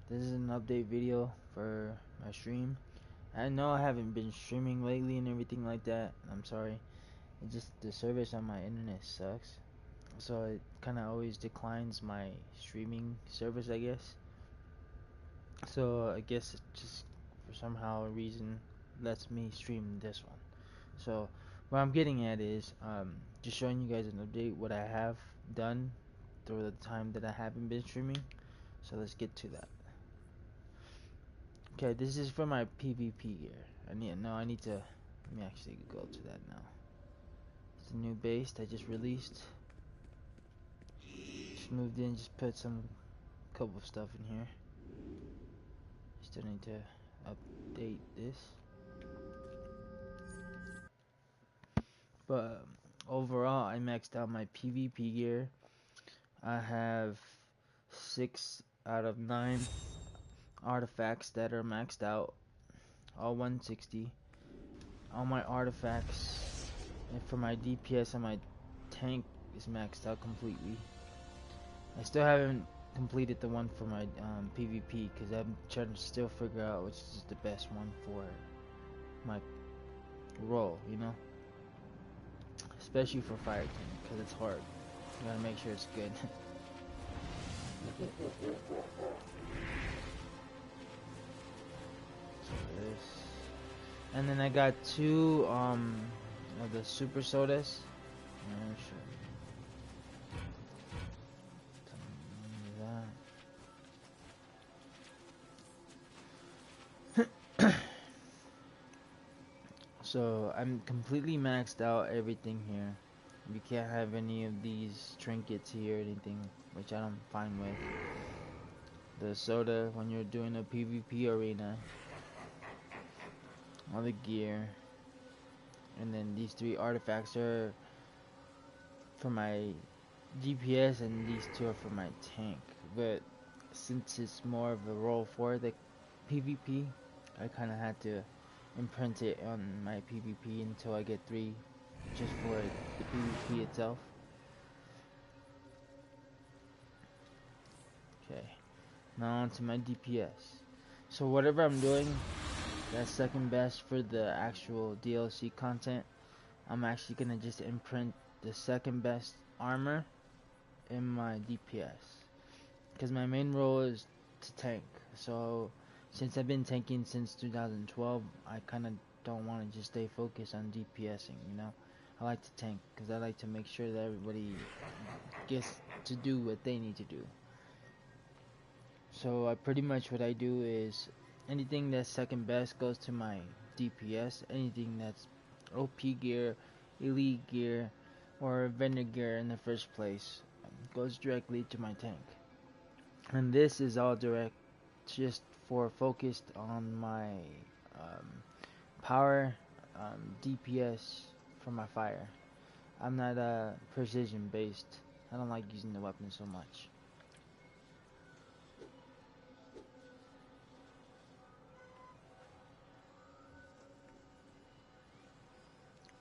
This is an update video for my stream. I know I haven't been streaming lately and everything like that. I'm sorry. It just the service on my internet sucks. So it kind of always declines my streaming service, I guess. So I guess it just for somehow reason lets me stream this one. So what I'm getting at is just showing you guys an update what I have done through the time that I haven't been streaming. So let's get to that. Okay, this is for my PvP gear. I need to let me actually go to that now. It's a new base that just released. Just moved in, just put some couple of stuff in here. Still need to update this. But overall, I maxed out my PvP gear. I have 6 out of 9 artifacts that are maxed out. All 160. All my artifacts and for my DPS on my tank is maxed out completely. I still haven't completed the one for my PvP because I'm trying to still figure out which is the best one for my role, you know? Especially for fire tank because it's hard. You gotta make sure it's good. So this. And then I got 2 of the super sodas. So I'm completely maxed out everything here. You can't have any of these trinkets here or anything, which I'm fine with. The soda when you're doing a PvP arena. All the gear. And then these 3 artifacts are for my DPS and these 2 are for my tank. But since it's more of a role for the PvP, I kind of had to imprint it on my PvP until I get 3 just for the PvP itself. Okay, now on to my DPS. So whatever I'm doing that's second best for the actual DLC content, I'm actually gonna just imprint the second best armor in my DPS because my main role is to tank. So since I've been tanking since 2012, I kind of don't want to just stay focused on DPSing, you know? I like to tank because I like to make sure that everybody gets to do what they need to do. So pretty much what I do is anything that's second best goes to my DPS. Anything that's OP gear, elite gear, or vendor gear in the first place goes directly to my tank. And this is all direct just for focused on my power DPS for my fire. I'm not precision based. I don't like using the weapon so much.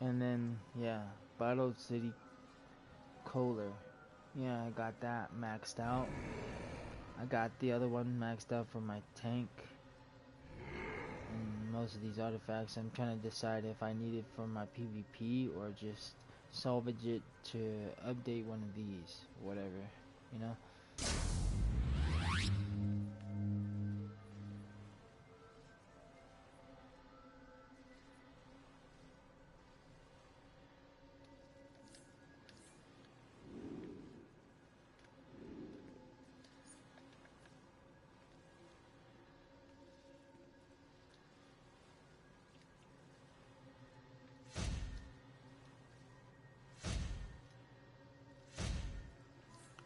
And then yeah, Battle City Kohler. Yeah, I got that maxed out. I got the other one maxed out for my tank. And most of these artifacts, I'm trying to decide if I need it for my PvP or just salvage it to update one of these, whatever, you know.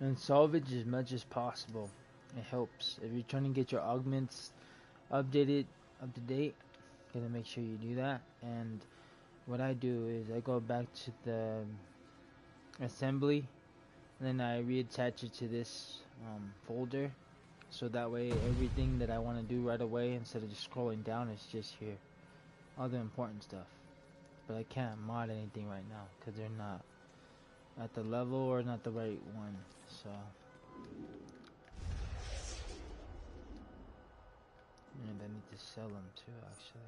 And salvage as much as possible. It helps. If you're trying to get your augments updated, up to date, gotta make sure you do that. And what I do is I go back to the assembly, and then I reattach it to this folder. So that way everything that I want to do right away, instead of just scrolling down, it's just here. All the important stuff. But I can't mod anything right now because they're not at the level or not the right one. So to sell them too, actually.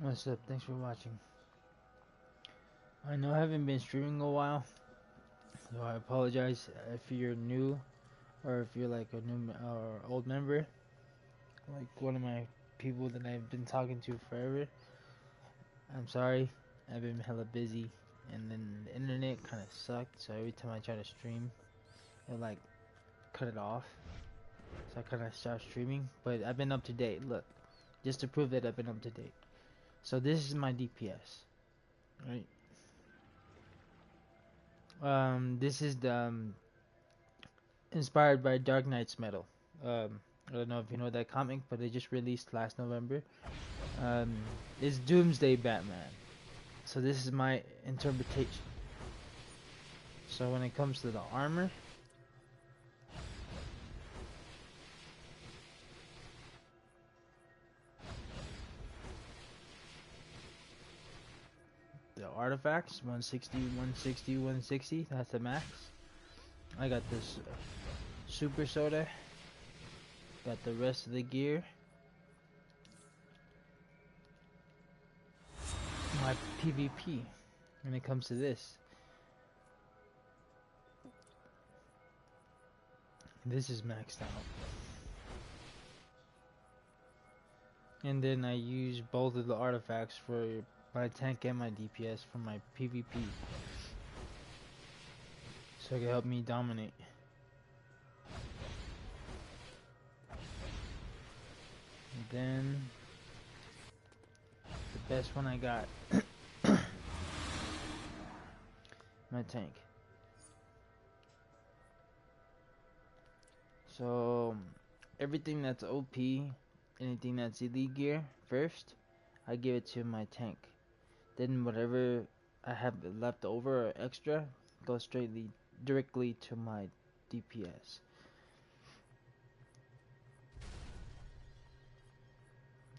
What's up? Thanks for watching. I know I haven't been streaming a while, so I apologize if you're new or if you're like a new or old member, like one of my people that I've been talking to forever. I'm sorry, I've been hella busy, and then the internet kind of sucked, so every time I try to stream, it like cut it off, so I kind of stopped streaming. But I've been up to date. Look, just to prove that I've been up to date. So this is my DPS, right? This is the inspired by Dark Knight's Metal. I don't know if you know that comic, but it just released last November. It's Doomsday Batman. So this is my interpretation. So when it comes to the armor, the artifacts 160, 160, 160, that's the max. I got this super soda, got the rest of the gear, my PvP when it comes to this. This is maxed out. And then I use both of the artifacts for my tank and my DPS for my PvP. So it can help me dominate. And then the best one I got, my tank. So everything that's OP, anything that's elite gear first, I give it to my tank. Then whatever I have left over or extra goes directly to my DPS.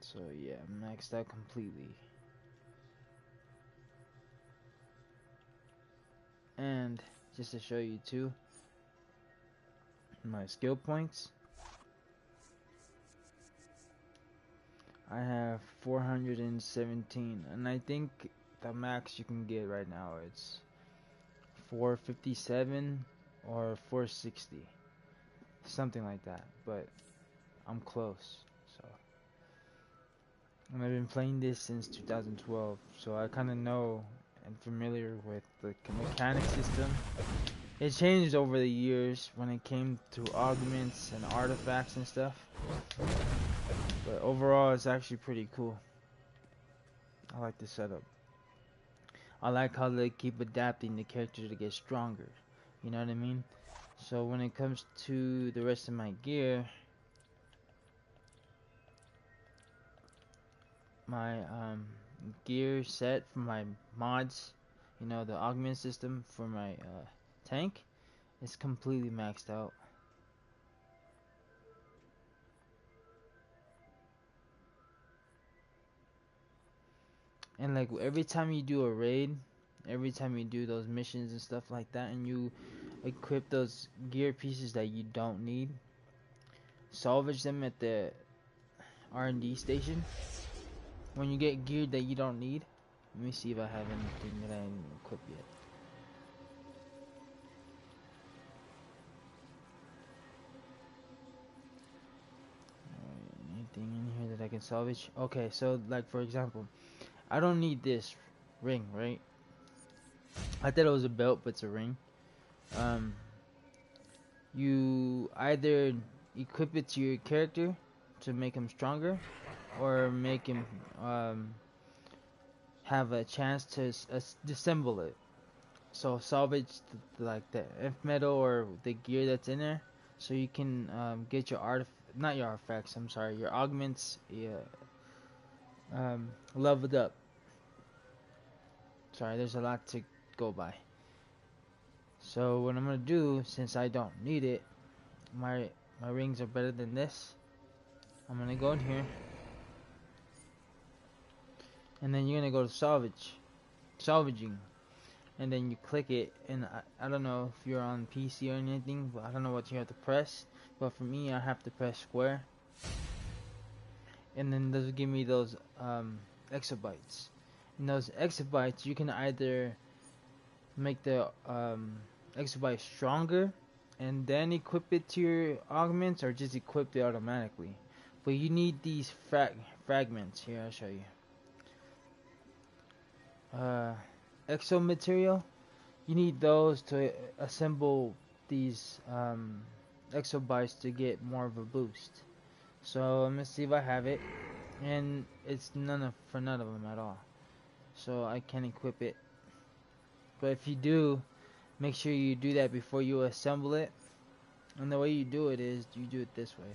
So yeah, maxed out completely. And just to show you too, my skill points, I have 417, and I think the max you can get right now it's 457 or 460, something like that, but I'm close. So, and I've been playing this since 2012, so I kind of know and familiar with the mechanic system. It changed over the years when it came to augments and artifacts and stuff, but overall it's actually pretty cool. I like the setup. I like how they keep adapting the character to get stronger, you know what I mean? So when it comes to the rest of my gear, my gear set for my mods, you know, the augment system for my tank is completely maxed out. And like every time you do a raid, every time you do those missions and stuff like that, and you equip those gear pieces that you don't need, salvage them at the R&D station. When you get gear that you don't need, let me see if I have anything that I didn't equip yet. Anything in here that I can salvage? Okay, so like for example, I don't need this ring, right? I thought it was a belt, but it's a ring. You either equip it to your character to make him stronger, or make him have a chance to disassemble it. So salvage like the F metal or the gear that's in there, so you can get your not your artifacts. I'm sorry, your augments, leveled up. Sorry, there's a lot to go by. So what I'm gonna do, since I don't need it, my rings are better than this. I'm gonna go in here, and then you're gonna go to salvaging, and then you click it. And I don't know if you're on PC or anything, but I don't know what you have to press. But for me, I have to press square, and then those give me those exabytes. And those exabytes, you can either make the exabyte stronger and then equip it to your augments, or just equip it automatically. But you need these fragments. Here, I'll show you. Exo material. You need those to assemble these exabytes to get more of a boost. So I'm gonna see if I have it, and it's none of them at all. So I can't equip it. But if you do, make sure you do that before you assemble it. And the way you do it is you do it this way.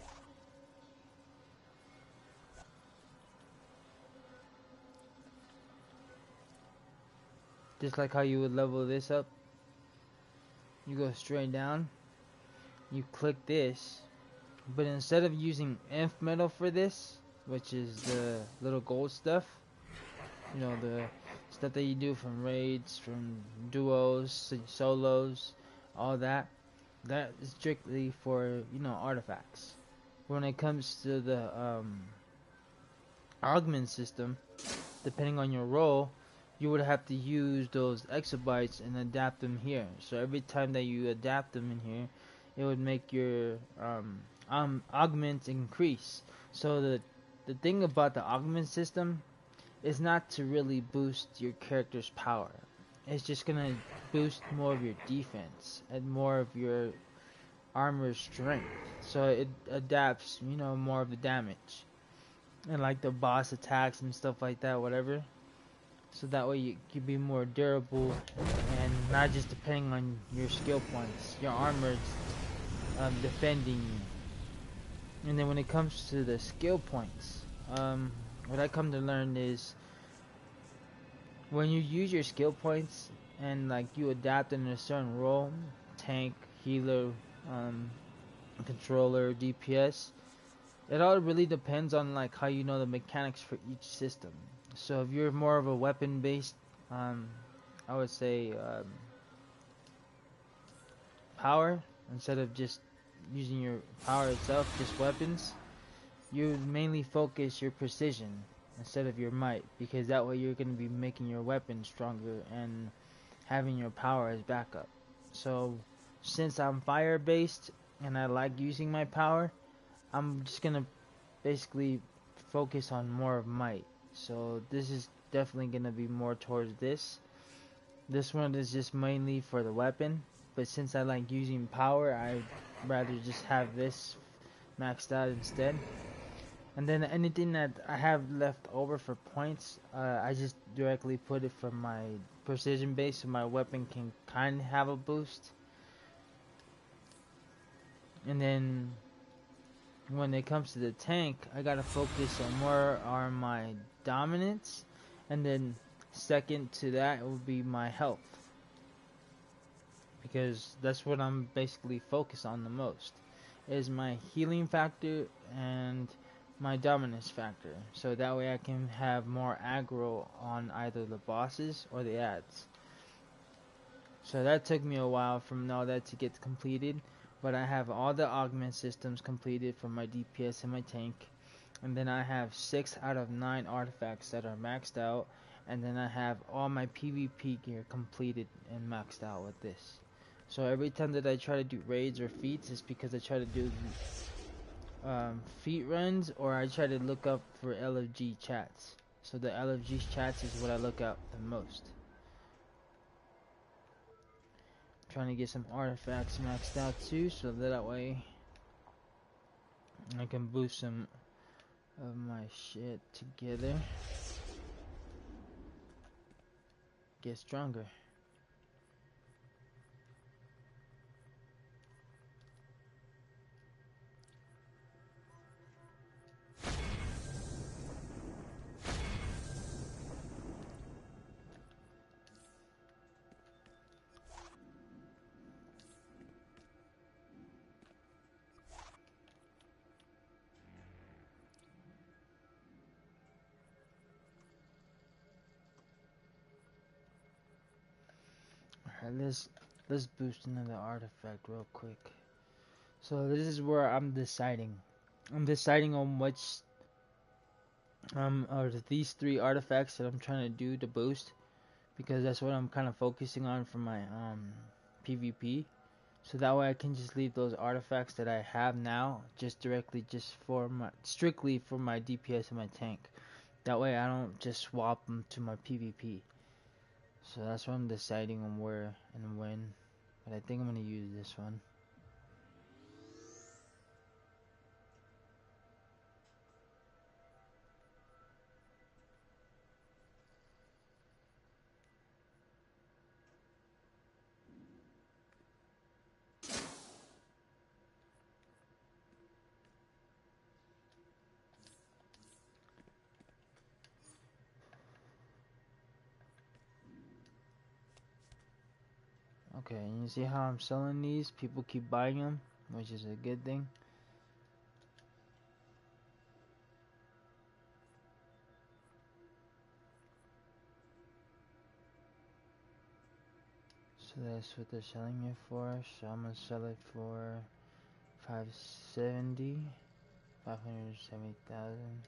Just like how you would level this up. You go straight down. You click this. But instead of using inf metal for this, which is the little gold stuff, you know, the stuff that you do from raids, from duos, solos, all that, that is strictly for, you know, artifacts. When it comes to the augment system, depending on your role, you would have to use those exabytes and adapt them here. So every time that you adapt them in here, it would make your augments increase. So the thing about the augment system is not to really boost your character's power. It's just gonna boost more of your defense and more of your armor strength. So it adapts, you know, more of the damage and like the boss attacks and stuff like that, whatever. So that way you can be more durable and not just depending on your skill points. Your armor's defending you. And then when it comes to the skill points, what I come to learn is when you use your skill points and like you adapt in a certain role, tank, healer, controller, DPS, it all really depends on like how you know the mechanics for each system. So if you're more of a weapon based, I would say power, instead of just using your power itself, just weapons, you would mainly focus your precision instead of your might, because that way you're going to be making your weapon stronger and having your power as backup. So since I'm fire based and I like using my power, I'm just going to basically focus on more of might. So this is definitely going to be more towards this. This one is just mainly for the weapon, but since I like using power, I'd rather just have this maxed out instead. And then anything that I have left over for points, I just directly put it for my precision base, so my weapon can kind of have a boost. And then when it comes to the tank, I gotta focus on more on my dominance, and then second to that would be my health, because that's what I'm basically focused on the most, is my healing factor and my dominance factor, so that way I can have more aggro on either the bosses or the ads. So that took me a while from all that to get completed, but I have all the augment systems completed for my DPS and my tank, and then I have 6 out of 9 artifacts that are maxed out, and then I have all my PvP gear completed and maxed out with this. So every time that I try to do raids or feats, it's because I try to do feat runs, or I try to look up for LFG chats. So the LFG chats is what I look up the most. Trying to get some artifacts maxed out too, so that way I can boost some of my shit together. Get stronger. Alright, let's boost another artifact real quick. So this is where I'm deciding. I'm deciding on which are these 3 artifacts that I'm trying to do to boost, because that's what I'm kind of focusing on for my PvP. So that way I can just leave those artifacts that I have now just directly just for my strictly for my DPS and my tank. That way I don't just swap them to my PvP. So that's what I'm deciding on where and when. But I think I'm gonna use this one. Okay, and you see how I'm selling these? People keep buying them, which is a good thing. So that's what they're selling it for. So I'm gonna sell it for 570, 570,000.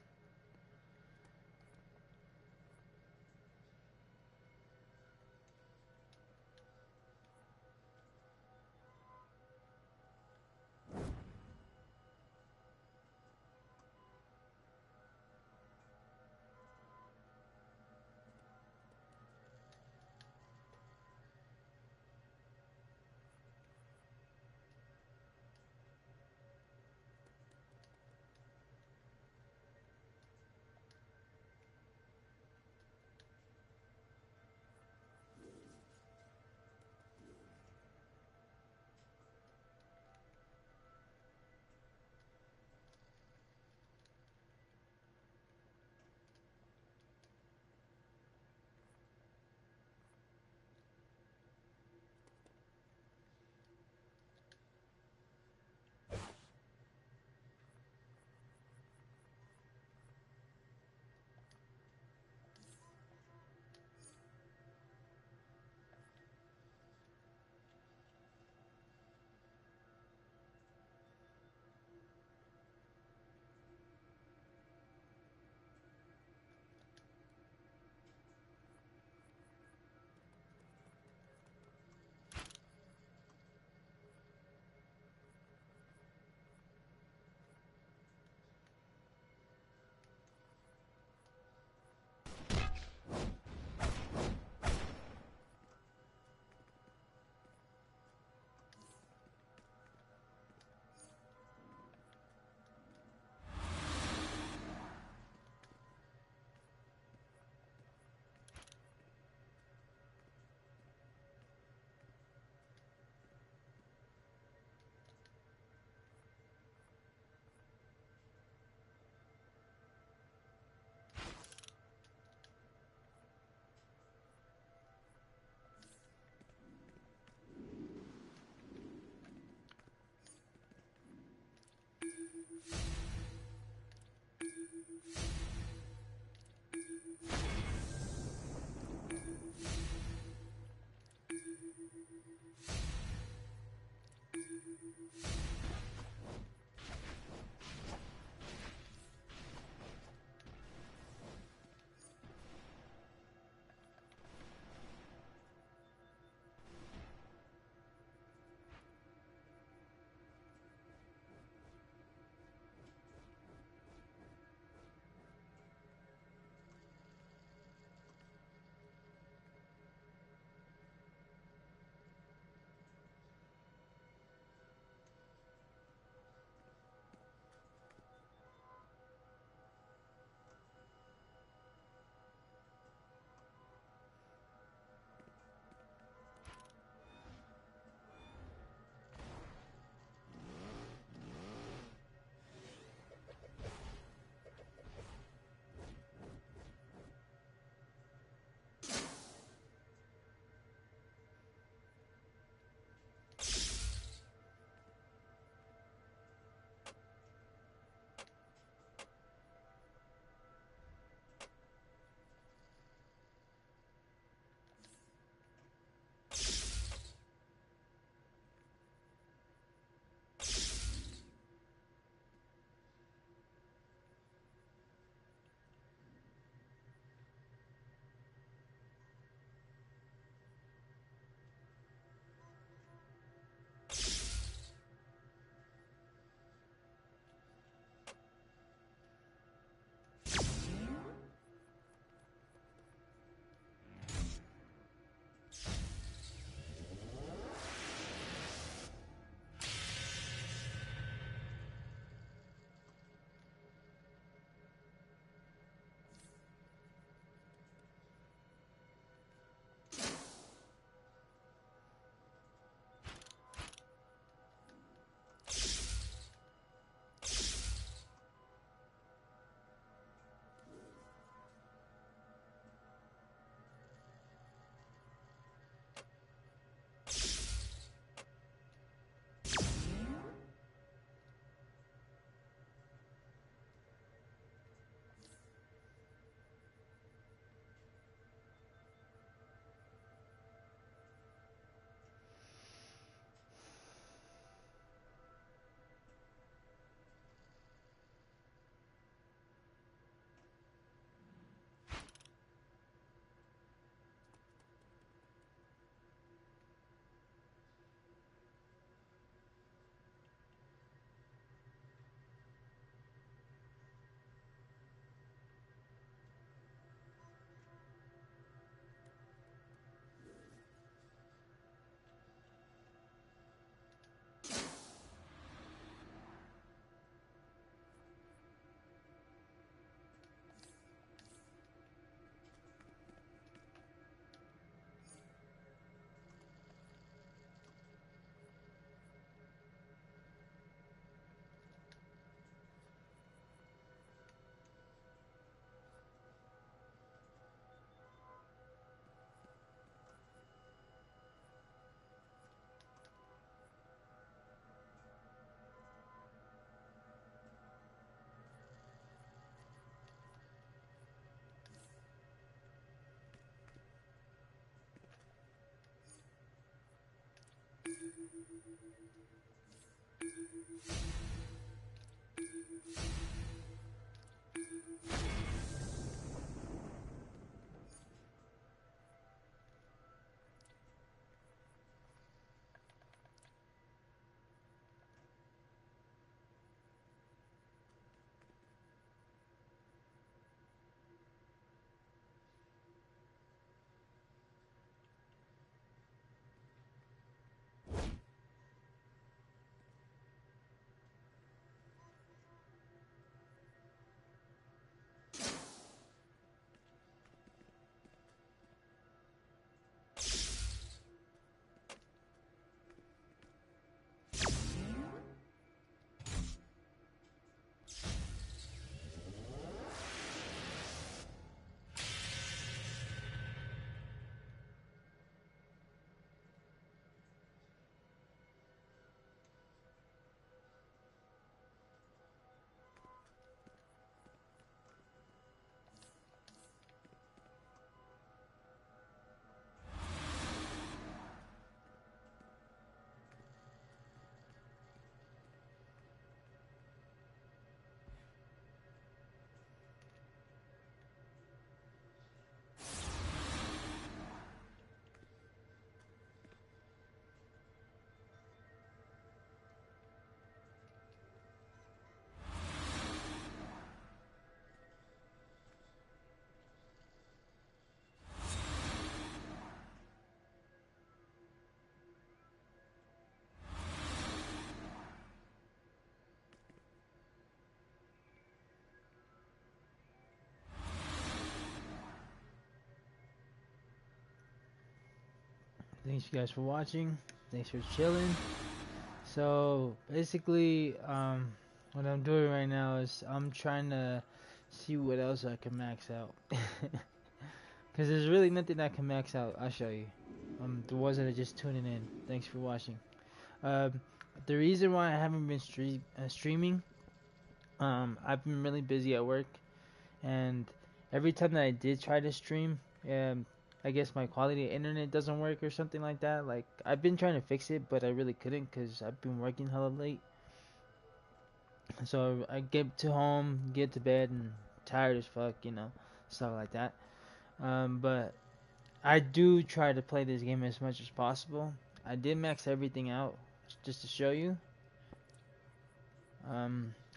Thanks you guys for watching. Thanks for chilling. So basically, what I'm doing right now is I'm trying to see what else I can max out. Because there's really nothing I can max out. I'll show you. The ones that are just tuning in. Thanks for watching. Um, the reason why I haven't been streaming, I've been really busy at work, and every time that I did try to stream, I guess my quality of internet doesn't work or something like that. Like, I've been trying to fix it, but I really couldn't because I've been working hella late. So I get to home, get to bed, and tired as fuck, stuff like that. But I do try to play this game as much as possible. I did max everything out just to show you.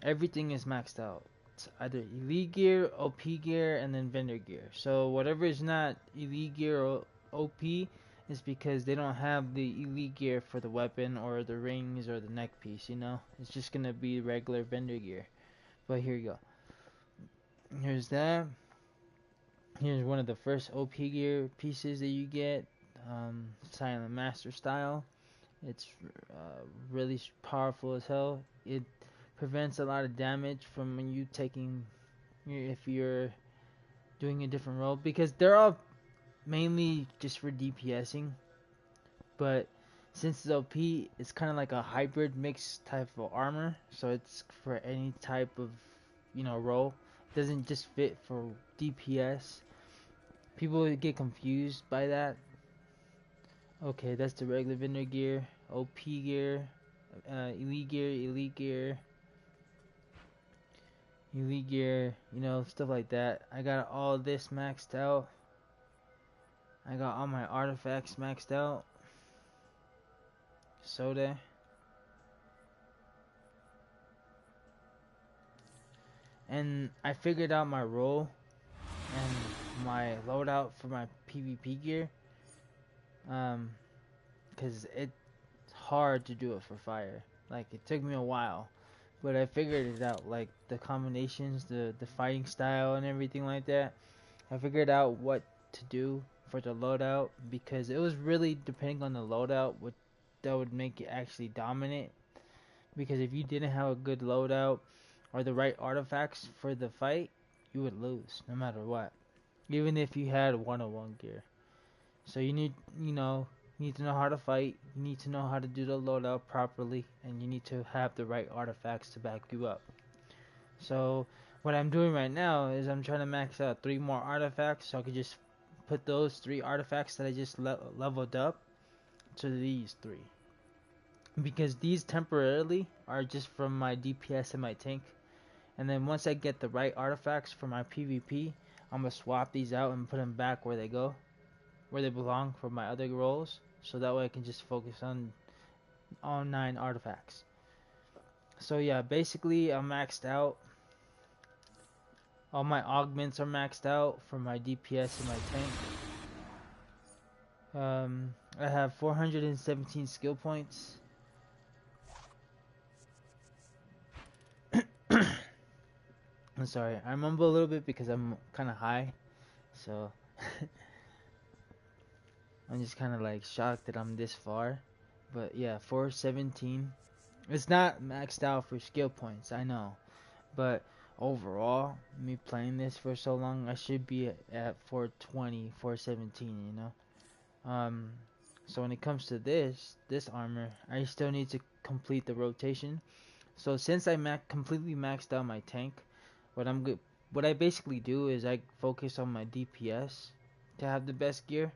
Everything is maxed out. It's either elite gear, OP gear, and then vendor gear. So whatever is not elite gear or OP is because they don't have the elite gear for the weapon or the rings or the neck piece, It's just gonna be regular vendor gear. But here you go. Here's that. Here's one of the first OP gear pieces that you get. Silent Master style. It's really powerful as hell. It prevents a lot of damage from when you taking, if you're doing a different role, because they're all mainly just for DPSing, but since it's OP, it's kind of like a hybrid mix type of armor, so it's for any type of role. It doesn't just fit for DPS. People get confused by that. Okay, that's the regular vendor gear, OP gear, elite gear, stuff like that. I got all this maxed out. I got all my artifacts maxed out. Soda. And I figured out my role and my loadout for my PvP gear. Cause it's hard to do it for fire. Like, it took me a while, but I figured it out. Like, the combinations, the fighting style and everything like that. I figured out what to do for the loadout, because it was really depending on the loadout that would make it actually dominant. Because if you didn't have a good loadout or the right artifacts for the fight, you would lose no matter what, even if you had 101 gear. So you need to know how to fight, you need to know how to do the loadout properly, and you need to have the right artifacts to back you up. So what I'm doing right now is I'm trying to max out 3 more artifacts, so I could just put those 3 artifacts that I just leveled up to these 3. because these temporarily are just from my DPS and my tank. And then once I get the right artifacts for my PvP, I'm gonna swap these out and put them back where they go, where they belong for my other roles. So that way I can just focus on all 9 artifacts. So yeah, basically I'm maxed out. All my augments are maxed out for my DPS and my tank. I have 417 skill points. I'm sorry, I mumble a little bit because I'm kind of high, so I'm just kind of like shocked that I'm this far. But yeah, 417. It's not maxed out for skill points, I know, but overall, me playing this for so long, I should be at 420, 417, you know. So when it comes to this armor, I still need to complete the rotation. So since I completely maxed out my tank, what I basically do is I focus on my DPS to have the best gear.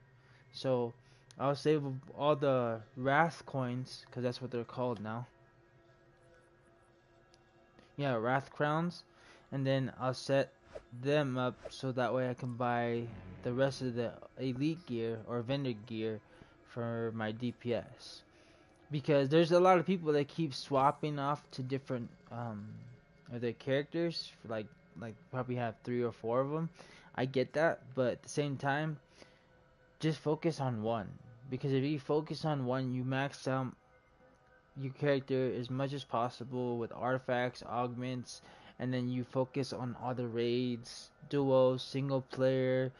So I'll save all the Wrath coins, because that's what they're called now. Yeah, Wrath crowns, and then I'll set them up so that way I can buy the rest of the elite gear or vendor gear for my DPS. Because there's a lot of people that keep swapping off to different of their characters, for like probably have 3 or 4 of them. I get that, but at the same time, just focus on one. Because if you focus on one, you max out your character as much as possible with artifacts, augments, and then you focus on other raids, duos, single player,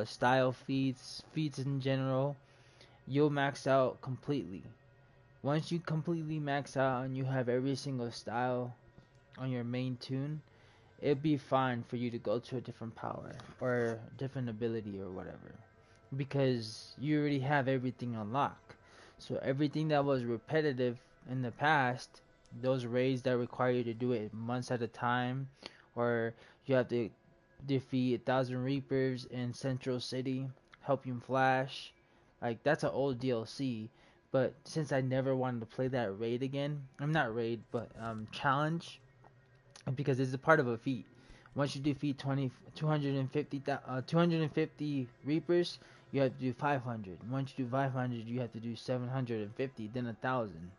style feats in general. You'll max out completely. Once you completely max out and you have every single style on your main tune, it'd be fine for you to go to a different power or different ability or whatever, because you already have everything unlocked. So everything that was repetitive in the past, those raids that require you to do it months at a time, or you have to defeat 1,000 Reapers in Central City, Helping Flash, like that's an old DLC. But since I never wanted to play that raid again, I'm not raid, but challenge, because it's a part of a feat. Once you defeat 250 Reapers, you have to do 500. Once you do 500, you have to do 750, then 1,000.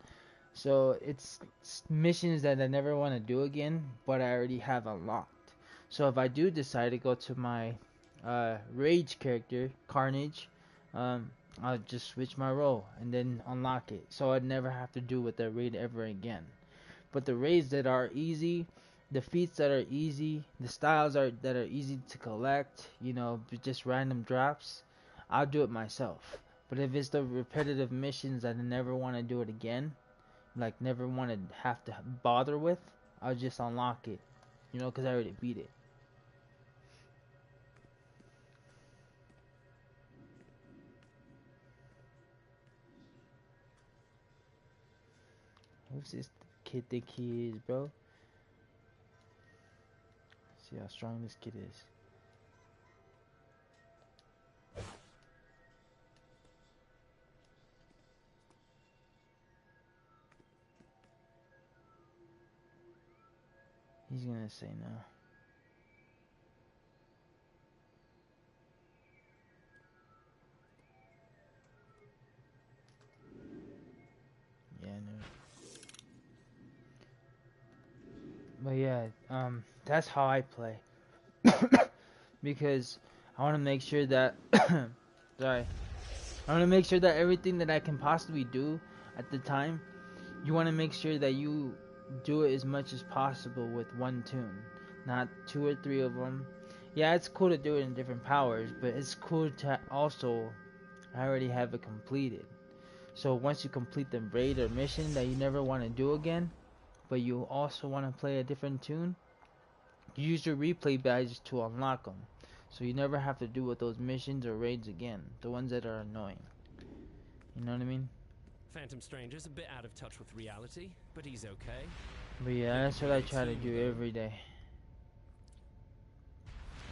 So it's missions that I never want to do again, but I already have unlocked. So if I do decide to go to my Rage character, Carnage, um, I'll just switch my role and then unlock it. So I'd never have to do with that raid ever again. But the raids that are easy, the feats that are easy, the styles that are easy to collect, you know, just random drops, I'll do it myself. But if it's the repetitive missions that I never want to do it again, like never want to have to bother with, I'll just unlock it, you know, because I already beat it. Who's this kid think he is, bro? See how strong this kid is. He's gonna say no. Yeah, I know. But yeah, that's how I play. Because I want to make sure that sorry, I want to make sure that everything that I can possibly do at the time, you want to make sure that you do it as much as possible with one tune, not 2 or 3 of them. Yeah, it's cool to do it in different powers, but it's cool to also I already have it completed. So once you complete the raid or mission that you never want to do again, but you also want to play a different tune, you use your replay badges to unlock them. So you never have to do with those missions or raids again, the ones that are annoying. You know what I mean? Phantom Stranger's a bit out of touch with reality, but he's okay. But yeah, that's what I try to do every day.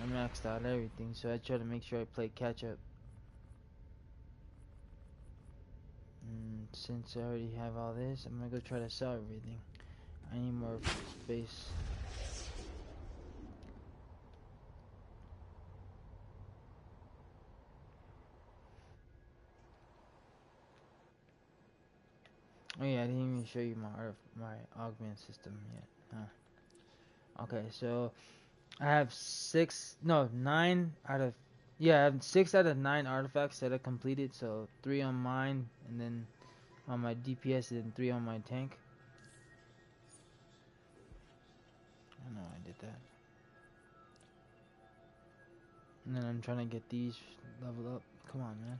I maxed out everything, so I try to make sure I play catch up. And since I already have all this, I'm gonna go try to sell everything. I need more space. Oh yeah, I didn't even show you my augment system yet. Huh. Okay, so I have nine out of, yeah, I have 6 out of 9 artifacts that are completed. So 3 on mine, and then on my DPS, and 3 on my tank. I know I did that. And then I'm trying to get these leveled up. Come on, man.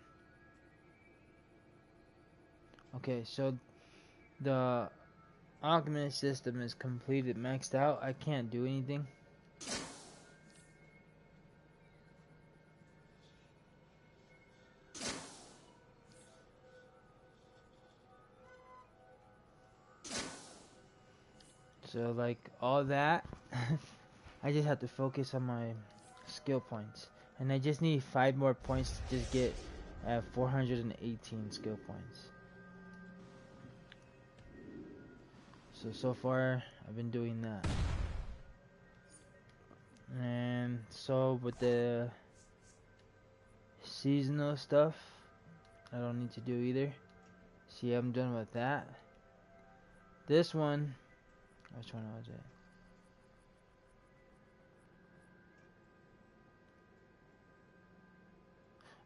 Okay, so the augment system is completed, maxed out. I can't do anything. So like all that, I just have to focus on my skill points, and I just need 5 more points to just get 418 skill points. So far I've been doing that, and so with the seasonal stuff, I don't need to do either. See, I'm done with that. This one, which one was it?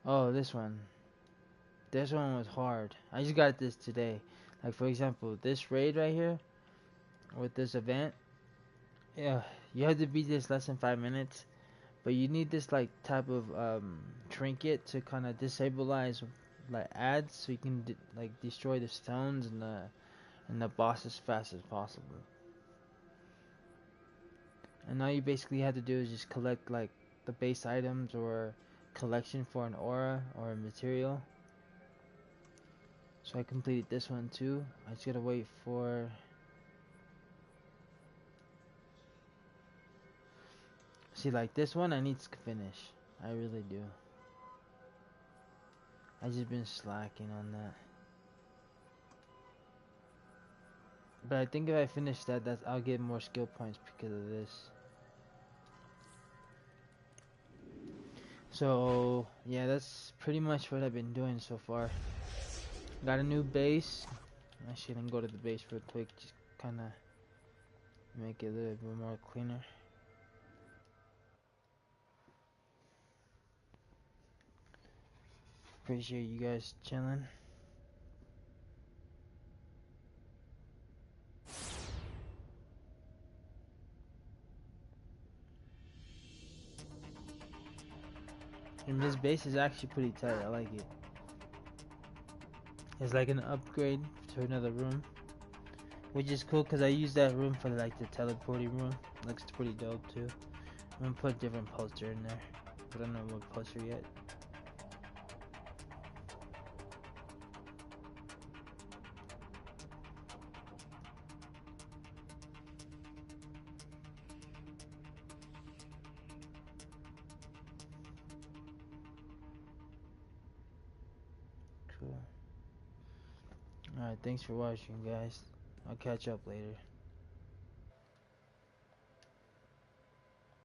Oh, this one. This one was hard. I just got this today. Like for example, this raid right here with this event. Yeah, you have to beat this less than 5 minutes, but you need this like type of trinket to kind of disabilize like ads, so you can like destroy the stones and the boss as fast as possible. And all you basically have to do is just collect like the base items or collection for an aura or a material. So I completed this one too. I just gotta wait for. See, like this one I need to finish. I really do. I just been slacking on that. But I think if I finish that, I'll get more skill points because of this. So yeah, that's pretty much what I've been doing so far. Got a new base. I shouldn't go to the base real quick. Just kind of make it a little bit more cleaner. Appreciate you guys chilling. And this base is actually pretty tight. I like it. It's like an upgrade to another room, which is cool because I use that room for like the teleporting room. Looks pretty dope too. I'm gonna put a different poster in there, but I don't know what poster yet. Cool. Alright, thanks for watching, guys. I'll catch up later.